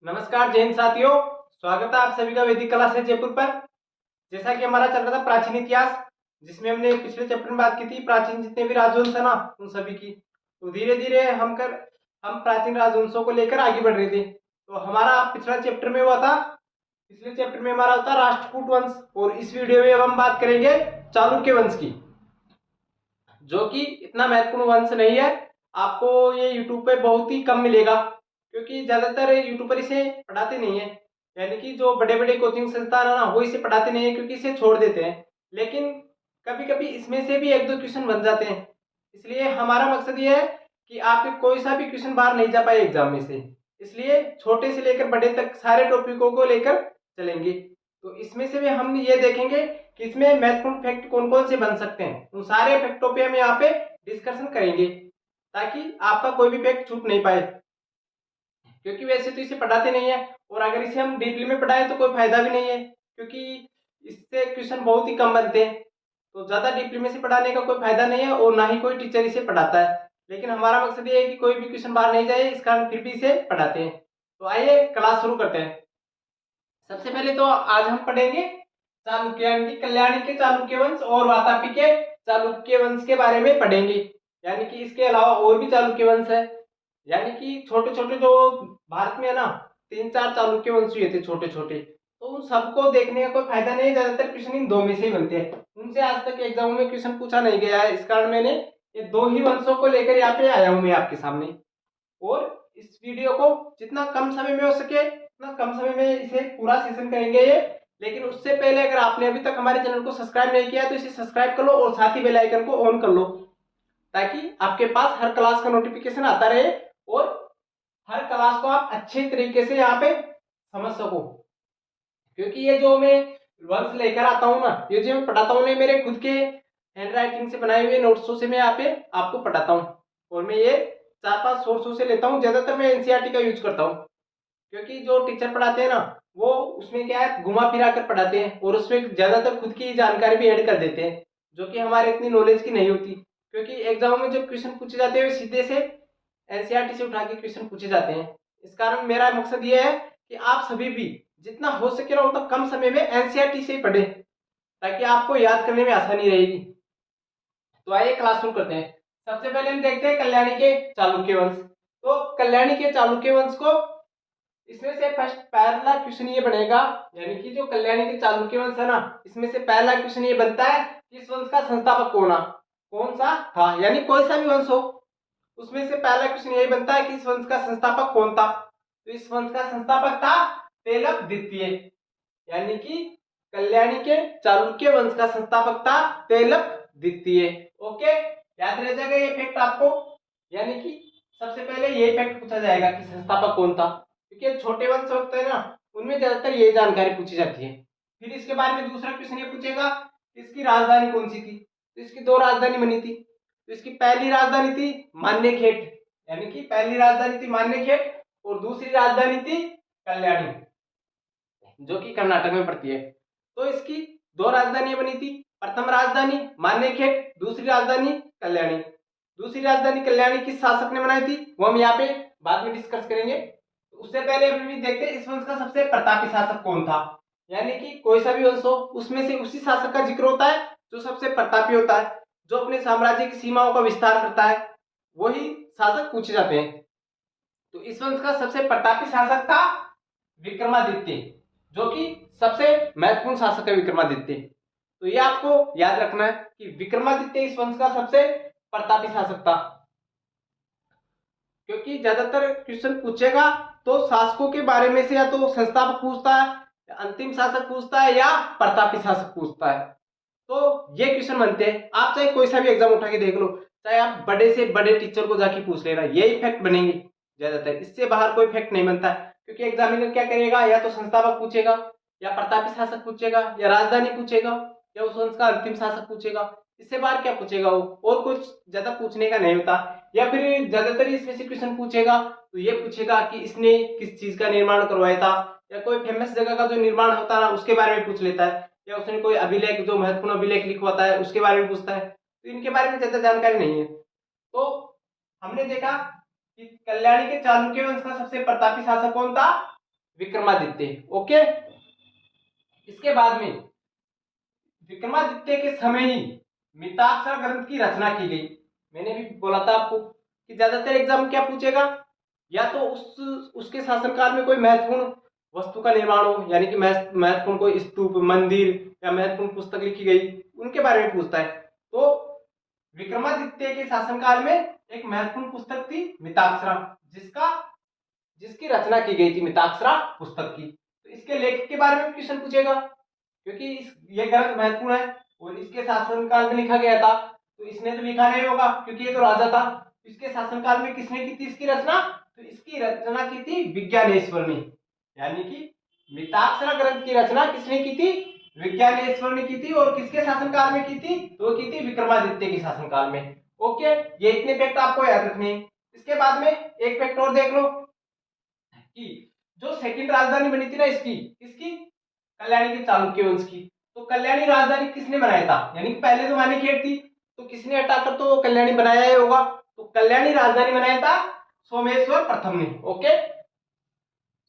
नमस्कार जैन साथियों, स्वागत है आप सभी का वैदिक कला से जयपुर पर। जैसा कि हमारा चल रहा था प्राचीन इतिहास, जिसमें हमने पिछले चैप्टर में बात की थी प्राचीन जितने भी राजवंश है ना उन सभी की। तो धीरे धीरे हम प्राचीन राजवंशों को लेकर आगे बढ़ रहे थे। तो हमारा पिछला चैप्टर में हुआ था, पिछले चैप्टर में हमारा होता राष्ट्रकूट वंश, और इस वीडियो में अब हम बात करेंगे चालुक्य वंश की, जो कि इतना महत्वपूर्ण वंश नहीं है। आपको ये यूट्यूब पे बहुत ही कम मिलेगा, क्योंकि ज्यादातर यूट्यूबर इसे पढ़ाते नहीं है। यानी कि जो बड़े बड़े कोचिंग संस्थान है ना वो इसे पढ़ाते नहीं है, क्योंकि इसे छोड़ देते हैं। लेकिन कभी कभी इसमें से भी एक दो क्वेश्चन बन जाते हैं। इसलिए हमारा मकसद ये है कि आपके कोई सा भी क्वेश्चन बाहर नहीं जा पाए एग्जाम में से। इसलिए छोटे से लेकर बड़े तक सारे टॉपिकों को लेकर चलेंगे। तो इसमें से भी हम ये देखेंगे कि इसमें महत्वपूर्ण फैक्ट कौन कौन से बन सकते हैं। उन सारे फैक्टों पे हम यहाँ पे डिस्कशन करेंगे, ताकि आपका कोई भी फैक्ट छूट नहीं पाए। क्योंकि वैसे तो इसे पढ़ाते नहीं है, और अगर इसे हम डीपली में पढ़ाएं तो कोई फायदा भी नहीं है, क्योंकि इससे क्वेश्चन बहुत ही कम बनते हैं। तो ज्यादा डीपली में से पढ़ाने का कोई फायदा नहीं है, और ना ही कोई टीचर इसे पढ़ाता है। लेकिन हमारा मकसद ये है कि कोई भी क्वेश्चन बाहर नहीं जाए, इस कारण फिर भी इसे पढ़ाते हैं। तो आइए क्लास शुरू करते हैं। सबसे पहले तो आज हम पढ़ेंगे चालुक्य यानी कि कल्याणी के चालुक्य वंश और वातापी के चालुक्य वंश के बारे में पढ़ेंगे। यानी कि इसके अलावा और भी चालुक्य वंश है। यानी कि छोटे छोटे जो भारत में है ना, तीन चार चालुक्य वंश हुए थे छोटे छोटे। तो उन सबको देखने का कोई फायदा नहीं है, ज्यादातर क्वेश्चन इन दो में से ही बनते हैं। उनसे आज तक एग्जाम में क्वेश्चन पूछा नहीं गया है, इस कारण मैंने ये दो ही वंशों को लेकर यहाँ पे आया हूँ मैं आपके सामने। और इस वीडियो को जितना कम समय में हो सके उतना कम समय में इसे पूरा सेशन करेंगे ये। लेकिन उससे पहले अगर आपने अभी तक हमारे चैनल को सब्सक्राइब नहीं किया तो इसे सब्सक्राइब कर लो, और साथ ही बेल आइकन को ऑन कर लो, ताकि आपके पास हर क्लास का नोटिफिकेशन आता रहे, और हर क्लास को आप अच्छे तरीके से यहाँ पे समझ सको। क्योंकि ये जो मैं वंश लेकर आता हूँ ना, ये जो मैं पढ़ाता हूँ, मेरे खुद के हैंड राइटिंग से बनाए हुए नोट्सों से मैं यहाँ पे आपको पढ़ाता हूँ। और मैं ये चार पांच सोर्सों से लेता हूँ, ज्यादातर मैं एनसीईआरटी का यूज करता हूँ। क्योंकि जो टीचर पढ़ाते हैं ना वो उसमें क्या है, घुमा फिरा कर पढ़ाते हैं, और उसमें ज्यादातर खुद की जानकारी भी ऐड कर देते हैं, जो कि हमारे इतनी नॉलेज की नहीं होती। क्योंकि एग्जाम में जो क्वेश्चन पूछे जाते हैं वे सीधे से एनसीईआरटी से उठा के क्वेश्चन पूछे जाते हैं। इस कारण मेरा मकसद ये है कि आप सभी भी जितना हो सके ना उतना कम समय में एनसीईआरटी से ही पढ़े, ताकि आपको याद करने में आसानी रहेगी। तो आइए क्लास शुरू करते हैं। सबसे पहले हम देखते हैं कल्याणी के चालुक्य वंश। तो कल्याणी के चालुक्य वंश को, इसमें से फर्स्ट पहला क्वेश्चन ये बनेगा, यानी कि जो कल्याणी के चालुक्य वंश है ना, इसमें से पहला क्वेश्चन ये बनता है कि इस वंश का संस्थापक कौन सा था। यानी कोई सा भी वंश हो, उसमें से पहला क्वेश्चन यही बनता है कि इस वंश का संस्थापक कौन था। तो इस वंश का संस्थापक था तेलप द्वितीय। यानी कि कल्याणी के चालुक्य वंश का संस्थापक था तेलप द्वितीय। ओके, याद रह जाएगा ये फैक्ट आपको। यानी कि सबसे पहले ये फैक्ट पूछा जाएगा कि संस्थापक कौन था, क्योंकि छोटे वंश होते हैं ना उनमें ज्यादातर ये जानकारी पूछी जाती है। फिर इसके बारे में दूसरा क्वेश्चन ये पूछेगा इसकी राजधानी कौन सी थी। तो इसकी दो राजधानी बनी थी। तो इसकी पहली राजधानी थी मान्यखेट, यानी कि पहली राजधानी थी मान्यखेट, और दूसरी राजधानी थी कल्याणी, जो कि कर्नाटक में पड़ती है। तो इसकी दो राजधानियां बनी थी, प्रथम राजधानी मान्यखेट, दूसरी राजधानी कल्याणी। दूसरी राजधानी कल्याणी किस शासक ने बनाई थी वो हम यहाँ पे बाद में डिस्कस करेंगे। उससे पहले अभी भी देखते हैं इस वंश का सबसे प्रतापी शासक कौन था। यानी कि कोई सा भी वंश हो उसमें से उसी शासक का जिक्र होता है जो सबसे प्रतापी होता है, जो अपने साम्राज्य की सीमाओं का विस्तार करता है, वही शासक पूछे जाते हैं। तो इस वंश का सबसे प्रतापी शासक था विक्रमादित्य, जो कि सबसे महत्वपूर्ण शासक है विक्रमादित्य। तो ये आपको याद रखना है कि विक्रमादित्य इस वंश का सबसे प्रतापी शासक था। क्योंकि ज्यादातर क्वेश्चन पूछेगा तो शासकों के बारे में से या तो संस्थापक पूछता है, या अंतिम शासक पूछता है, या प्रतापी शासक पूछता है। तो ये क्वेश्चन बनते हैं। आप चाहे कोई सा भी एग्जाम उठा के देख लो, चाहे आप बड़े से बड़े टीचर को जाके पूछ लेना, यही फैक्ट बनेंगे ज्यादातर, इससे बाहर कोई फैक्ट नहीं बनता। क्योंकि एग्जामिनर क्या करेगा, या तो संस्थापक पूछेगा, या प्रतापी शासक पूछेगा, या राजधानी पूछेगा, या उस वंश का अंतिम शासक पूछेगा। इससे बाहर क्या पूछेगा वो, और कुछ ज्यादा पूछने का नहीं होता। या फिर ज्यादातर इसमें से क्वेश्चन पूछेगा तो ये पूछेगा कि इसने किस चीज का निर्माण करवाया था, या कोई फेमस जगह का जो निर्माण होता है ना उसके बारे में पूछ लेता है, या उसने कोई अभिलेख जो महत्वपूर्ण अभिलेख लिखवाता है उसके बारे में पूछता है। तो इनके बारे में ज्यादा जानकारी नहीं है। तो हमने देखा कि कल्याणी के चालुक्य वंश का सबसे प्रतापी शासक कौन था, विक्रमादित्य। ओके, इसके बाद में विक्रमादित्य के समय ही मिताक्षरा ग्रंथ की रचना की गई। मैंने भी बोला था आपको कि ज्यादातर एग्जाम क्या पूछेगा, या तो उसके शासनकाल में कोई महत्वपूर्ण वस्तु का निर्माण हो, यानी कि महत्वपूर्ण कोई स्तूप, मंदिर या महत्वपूर्ण पुस्तक लिखी गई, उनके बारे में पूछता है। तो विक्रमादित्य के शासनकाल में एक महत्वपूर्ण पुस्तक थी मिताक्षरा, जिसकी रचना की गई थी मिताक्षरा पुस्तक की। तो इसके लेखक के बारे में क्वेश्चन पूछेगा, क्योंकि ये ग्रंथ महत्वपूर्ण है और इसके शासनकाल में लिखा गया था। तो इसने तो लिखा नहीं होगा क्योंकि ये तो राजा था। इसके शासनकाल में किसने की थी इसकी रचना? तो इसकी रचना की थी विज्ञानेश्वर ने, यानी कि मिताक्षरा ग्रंथ की रचना किसने की थी? विज्ञानेश्वर ने की थी। और किसके शासनकाल में की थी? तो की थी विक्रमादित्य के शासनकाल में। ओके, ये इतने फैक्ट आपको याद रखने हैं। इसके बाद में एक फैक्ट और देख लो कि जो सेकंड राजधानी बनी थी ना इसकी कल्याणी के चालुक्य वंश की। तो कल्याणी राजधानी किसने बनाया था? यानी कि पहले तो मानेखेड़ थी, तो किसने हटाकर तो कल्याणी बनाया ही होगा। तो कल्याणी राजधानी बनाया था सोमेश्वर प्रथम ने। ओके,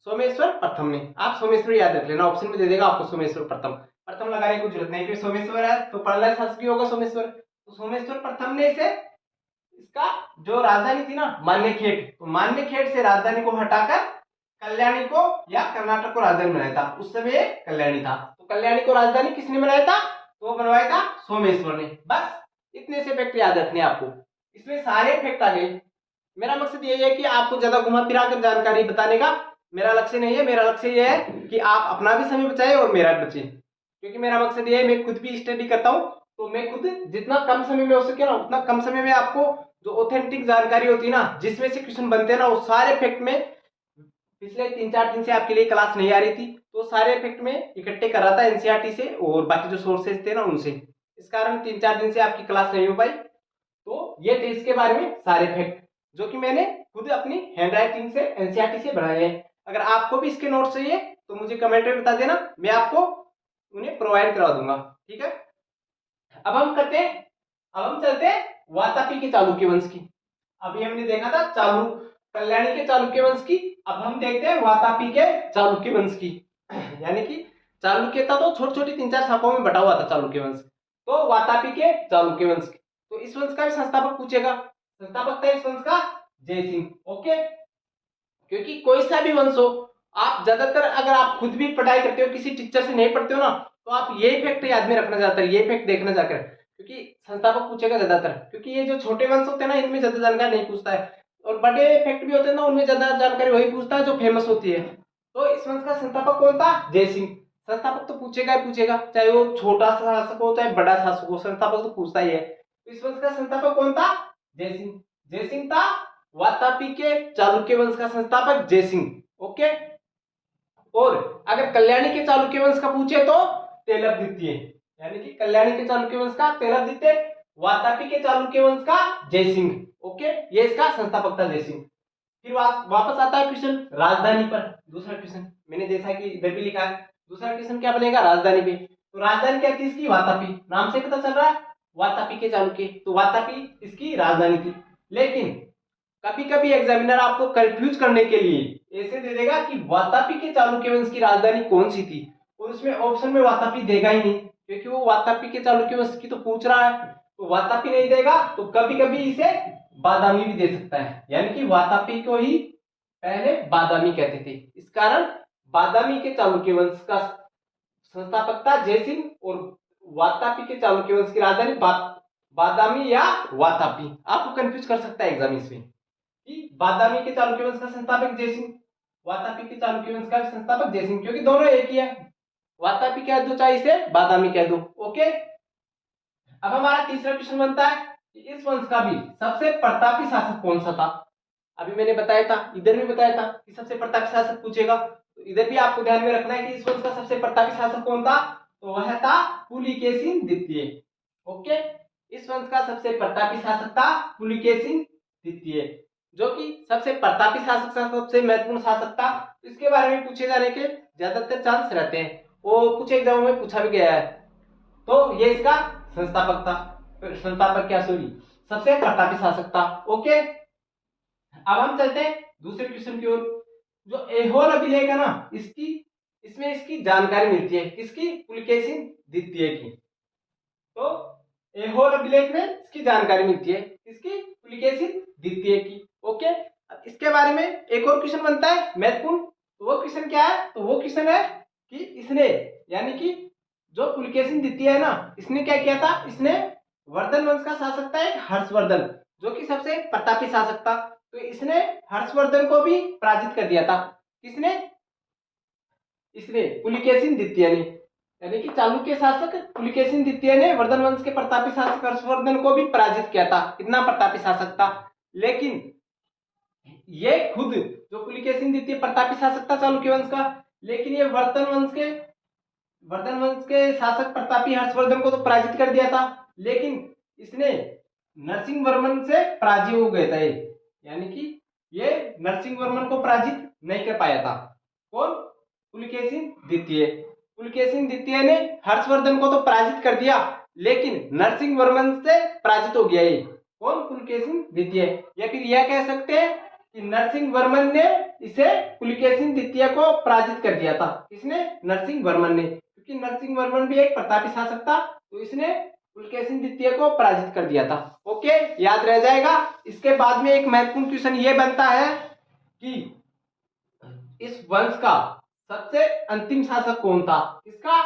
सोमेश्वर प्रथम ने। आप सोमेश्वर याद रख लेना, ऑप्शन में दे देगा आपको सोमेश्वर प्रथम। प्रथम लगाने की जरूरत नहीं, क्योंकि सोमेश्वर है तो प्रलय शासक होगा सोमेश्वर। तो सोमेश्वर प्रथम ने इसे इसका जो राजधानी थी ना मान्यखेड़, तो मान्यखेड़ से राजधानी को हटाकर कल्याणी को या कर्नाटक को राजधानी बनाया था। उस समय कल्याणी था, तो कल्याणी को राजधानी किसने बनाया था? तो बनवाया था सोमेश्वर ने। बस इतने से फैक्ट याद रखने आपको, इसमें सारे फैक्ट आ गए। मेरा मकसद यही है कि आपको ज्यादा घुमा फिरा कर जानकारी बताने का मेरा लक्ष्य नहीं है। मेरा लक्ष्य यह है कि आप अपना भी समय बचाए और मेरा भी बचे, क्योंकि मेरा मकसद यह है, मैं खुद भी स्टडी करता हूँ, तो मैं खुद जितना कम समय में हो सके ना उतना कम समय में आपको जो ऑथेंटिक जानकारी होती है ना, जिसमें से क्वेश्चन बनते हैं ना, वो सारे फैक्ट में पिछले 3-4 दिन से आपके लिए क्लास नहीं आ रही थी, तो सारे फैक्ट में इकट्ठे कर रहा था एनसीईआरटी से और बाकी जो सोर्सेज थे ना उनसे। इस कारण 3-4 दिन से आपकी क्लास नहीं हो पाई। तो ये थे इसके बारे में सारे फैक्ट, जो कि मैंने खुद अपनी हैंड राइटिंग से एनसीईआरटी से बनाए हैं। अगर आपको भी इसके नोट्स चाहिए तो मुझे कमेंट में बता देना, मैं आपको उन्हें प्रोवाइड करवा दूंगा। ठीक है, अब हम चलते हैं वातापी के चालुक्य वंश की। अभी हमने देखा था कल्याणी के चालुक्य वंश की, अब हम देखते हैं वातापी के चालुक्य वंश की। यानी कि चालुक्यता तो छोटी छोटी 3-4 शाखाओं में बटा हुआ था चालुक्य वंश, तो वातापी के चालुक्य वंश। तो इस वंश का भी संस्थापक पूछेगा। संस्थापक था इस वंश का जयसिंह। ओके, क्योंकि कोई सा भी वंश हो, आप ज्यादातर अगर आप खुद भी पढ़ाई करते हो, किसी टीचर से नहीं पढ़ते हो ना, तो आप ये फैक्ट याद में रखना, ज्यादातर ये फैक्ट देखना जाकर, क्योंकि संस्थापक पूछेगा ज्यादातर। क्योंकि ये जो छोटे वंश होते हैं ना, इनमें ज्यादा जानकारी नहीं पूछता है, और बड़े फैक्ट भी होते हैं ना, उनमें ज्यादा जानकारी वही पूछता है जो फेमस होती है। तो इस वंश का संस्थापक कौन था? जयसिंह। संस्थापक तो पूछेगा ही पूछेगा, चाहे वो छोटा शासक हो चाहे बड़ा शासक हो, संस्थापक तो पूछता ही है। तो इस वंश का संस्थापक कौन था? जयसिंह। जयसिंह था वातापी के चालुक्य वंश का संस्थापक जयसिंह। ओके, और अगर कल्याणी के चालुक्य वंश का पूछे तो तेलव द्वितीय, यानी कि कल्याणी के चालुक्य वंश का तेलव द्वितीय, वातापी के चालुक्य वंश का जयसिंह। ओके, ये इसका संस्थापक था जयसिंह। फिर वापस आता है क्वेश्चन राजधानी पर। दूसरा क्वेश्चन मैंने जैसा कि इधर भी लिखा है, दूसरा क्वेश्चन क्या बनेगा? राजधानी पे। तो राजधानी क्या थी इसकी? वातापी। नाम से पता चल रहा है वातापी के चालुक्य, तो वातापी इसकी राजधानी थी। लेकिन कभी कभी एग्जामिनर आपको कंफ्यूज करने के लिए ऐसे दे देगा कि वातापी के चालुक्य वंश की राजधानी कौन सी थी, और उसमें ऑप्शन में वातापी देगा ही नहीं, क्योंकि वो वातापी के चालुक्य वंश की तो पूछ रहा है, तो वातापी नहीं देगा। तो कभी कभी इसे बादामी भी दे सकता है, यानी कि वातापी को ही पहले बादामी कहते थे। इस कारण बादामी के चालुक्य वंश का संस्थापक था जयसिंह, और वातापी के चालुक्य वंश की राजधानी बादामी या वातापी। आपको कंफ्यूज कर सकता है एग्जाम इसमें कि बादामी के चालुक्य वंश का संस्थापक जयसिंह, वातापी के चालुक्य वंश का संस्थापक जयसिंह, क्योंकि दोनों एक ही है। वातापी कह दो चाहे इसे बादामी कह दो। ओके, अब हमारा तीसरा क्वेश्चन बनता है कि इस वंश का भी सबसे प्रतापी शासक कौन सा था? अभी मैंने बताया था, इधर भी बताया था कि सबसे प्रतापी शासक पूछेगा, तो इधर भी आपको ध्यान में रखना है कि इस वंश का सबसे प्रतापी शासक कौन था? तो वह था पुलिकेशिन द्वितीय। ओके, इस वंश का सबसे प्रतापी शासक था पुलिकेशिन द्वितीय, जो कि सबसे प्रतापी शासक था, सबसे महत्वपूर्ण शासक था। इसके बारे में पूछे जाने के ज्यादातर चांस रहते हैं, वो कुछ एग्जामों में पूछा भी गया है। तो ये इसका संस्थापक था, संस्थापक क्या सॉरी सबसे प्रतापी शासक था। ओके, अब हम चलते हैं दूसरे क्वेश्चन की ओर। जो ऐहोल अभिलेख है ना, इसमें इसकी जानकारी मिलती है, किसकी? पुलकेशिन द्वितीय की। तो ऐहोल अभिलेख में इसकी जानकारी मिलती है, किसकी? पुलकेशिन द्वितीय की। ओके, अब इसके बारे में एक और क्वेश्चन बनता है महत्वपूर्ण। तो वो क्वेश्चन क्या है? तो वो क्वेश्चन है कि इसने, यानी कि जो पुलकेशिन द्वितीय है ना, इसने क्या किया था? इसने वर्धन वंश का शासक था एक हर्षवर्धन, जो कि सबसे प्रतापी शासक था। तो इसने हर्षवर्धन को भी पराजित कर दिया था। किसने? इसने, पुलकेशिन द्वितीय ने, यानी कि चालुक्य शासक पुलकेशिन द्वितीय ने वर्धन वंश के प्रतापी शासक हर्षवर्धन को भी पराजित किया था। कितना प्रतापी शासक था। लेकिन ये खुद, जो पुलकेशिन द्वितीय प्रतापी शासक था चालुक्य वंश का, लेकिन ये वर्धन वंश के शासक प्रतापी हर्षवर्धन को तो पराजित कर दिया था, लेकिन इसने नरसिंह वर्मन से पराजित हो गया था ये, यानी कि ये नरसिंह वर्मन को पराजित नहीं कर पाया था। कौन? पुलकेशिन द्वितीय। पुलकेशिन द्वितीय ने हर्षवर्धन को तो पराजित कर दिया, लेकिन नरसिंह वर्मन से पराजित हो गया ये। कौन? पुलकेशिन द्वितीय। या फिर यह कह सकते हैं कि नरसिंह वर्मन ने इसे, पुलकेशिन द्वितीय को पराजित कर दिया था। किसने? नरसिंह वर्मन ने, क्योंकि नरसिंह वर्मन भी एक प्रतापी शासक था, तो इसने पुलकेशिन द्वितीय को पराजित कर दिया था। ओके, याद रह जाएगा। इसके बाद में एक महत्वपूर्ण क्वेश्चन ये बनता है कि इस वंश का सबसे अंतिम शासक कौन था? किसका?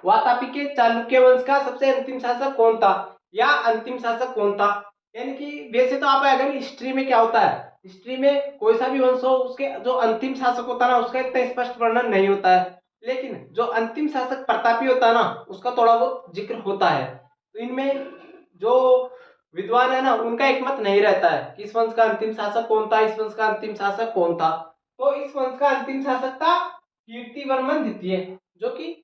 वातापी के चालुक्य वंश का सबसे अंतिम शासक कौन था, या अंतिम शासक कौन था? यानी कि वैसे तो आप अगर हिस्ट्री में क्या होता है, हिस्ट्री में कोई सा भी वंश हो, उसके जो अंतिम शासक होता है ना, उसका इतना स्पष्ट वर्णन नहीं होता है, लेकिन जो अंतिम शासक प्रतापी होता है ना, उसका थोड़ा बहुत जिक्र होता है। तो इनमें जो विद्वान है ना, उनका एक मत नहीं रहता है कि इस वंश का अंतिम शासक कौन था, इस वंश का अंतिम शासक कौन था। तो इस वंश का अंतिम शासक था कीर्तिवर्मन द्वितीय, जो कि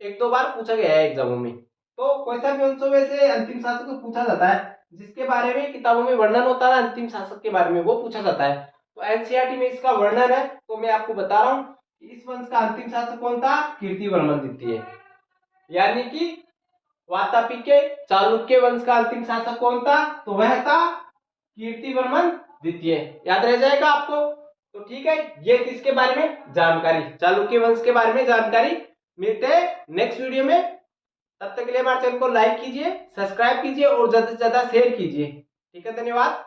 एक दो बार पूछा गया है एग्जामों में। तो कोई सा भी वंशों में से अंतिम शासक को पूछा जाता है, जिसके बारे में किताबों में वर्णन होता है अंतिम शासक के बारे में, वो पूछा जाता है। तो एनसीईआरटी में इसका वर्णन है, तो मैं आपको बता रहा हूँ कि इस वंश का अंतिम शासक कौन था? कीर्तिवर्मन द्वितीय। यानी कि वातापी के चालुक्य वंश का अंतिम शासक कौन था? तो वह था कीर्तिवर्मन द्वितीय। याद रह जाएगा आपको। तो ठीक है, ये थी इसके बारे में जानकारी, चालुक्य वंश के बारे में जानकारी। मिलते हैं नेक्स्ट वीडियो में। तब तक के लिए हमारे चैनल को लाइक कीजिए, सब्सक्राइब कीजिए और ज्यादा से ज्यादा शेयर कीजिए। ठीक है, धन्यवाद।